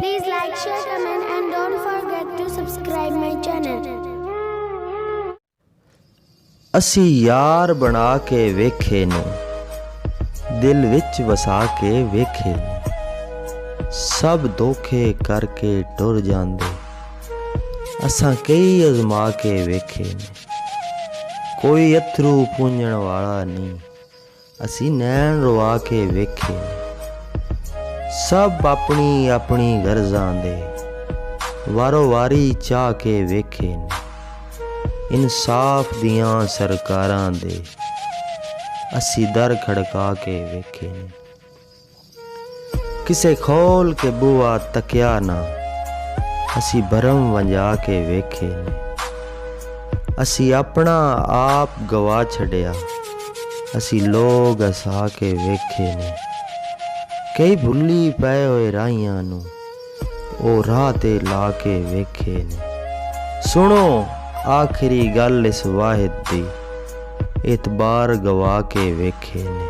Please like, share, comment and don't forget to subscribe my channel. असी यार बना के वेखे ने, दिल विच वसा के वेखे ने, सब धोखे करके टुर जांदे, असां कई अजमा के वेखे ने। कोई अथरू पूंजण वाला नहीं, असी नैन रुआ के वेखे ने। सब अपनी अपनी गर्जां दे वारो वारी चाह के वेखे ने। इंसाफ दियां सरकारां दे असी दर खड़का के वेखे ने। किसे खोल के बुआ तकिया ना, असी भरम वंजा के वेखे ने। असी अपना आप गवा छड़िया, असी लोग हसा के वेखे ने। कई भुल्ली पए होए राहियां नू, ओ राह ते ला के वेखे ने। सुनो आखिरी गल इस वाहिद दी, इतबार गवा के वेखे ने।